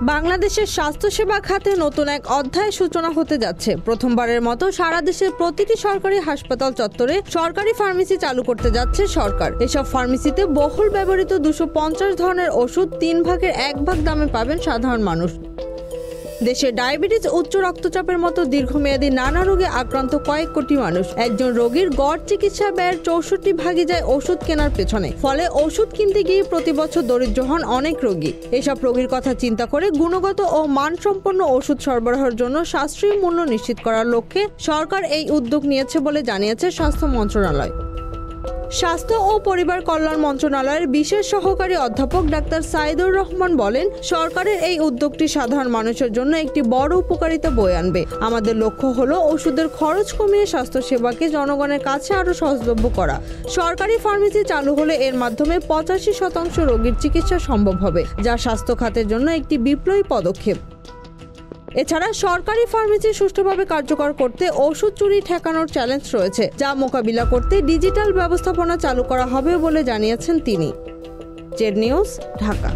বাংলাদেশের স্বাস্থ্যসেবা খাতে নতুন এক অধ্যায়ের সূচনা হতে যাচ্ছে। প্রথমবারের মতো সারা দেশের প্রতিটি সরকারি হাসপাতাল চত্বরে সরকারি ফার্মেসি চালু করতে যাচ্ছে সরকার। এসব ফার্মেসিতে বহুল ব্যবহৃত 250 ধরনের ওষুধ 3 ভাগের 1 ভাগ দামে পাবেন সাধারণ মানুষ। দেশে ডায়াবেটিস, উচ্চ রক্তচাপের মতো দীর্ঘমেয়াদী নানা রোগে আক্রান্ত কয়েক কোটি মানুষ। একজন রোগীর গড় চিকিৎসা ব্যয়ের 64 ভাগই যায় ওষুধ কেনার পেছনে। ফলে ওষুধ কিনতে গিয়ে প্রতি বছর দরিদ্র হন অনেক রোগী। এসব রোগীর কথা চিন্তা করে গুণগত ও মানসম্পন্ন ওষুধ সরবরাহের জন্য সাশ্রয়ী মূল্য নিশ্চিত করার লক্ষ্যে সরকার এই উদ্যোগ নিয়েছে বলে জানিয়েছে স্বাস্থ্য মন্ত্রণালয়। স্বাস্থ্য ও পরিবার কল্যাণ মন্ত্রণালয়ের বিশেষ সহকারী অধ্যাপক ডাক্তার সাইদুর রহমান বলেন, সরকারের এই উদ্যোগটি সাধারণ মানুষের জন্য একটি বড় উপকারিতা বয়ে আনবে। আমাদের লক্ষ্য হলো ওষুধের খরচ কমিয়ে স্বাস্থ্যসেবাকে জনগণের কাছে আরও সহজলভ্য করা। সরকারি ফার্মেসি চালু হলে এর মাধ্যমে 85% রোগীর চিকিৎসা সম্ভব হবে, যা স্বাস্থ্য খাতের জন্য একটি বিপ্লবী পদক্ষেপ। এছাড়া সরকারি ফার্মেসি সুষ্ঠুভাবে কার্যকর করতে ওষুধ চুরি ঠেকানোর চ্যালেঞ্জ রয়েছে, যা মোকাবিলা করতে ডিজিটাল ব্যবস্থাপনা চালু করা হবে বলে জানিয়েছেন তিনি। Z news, Dhaka.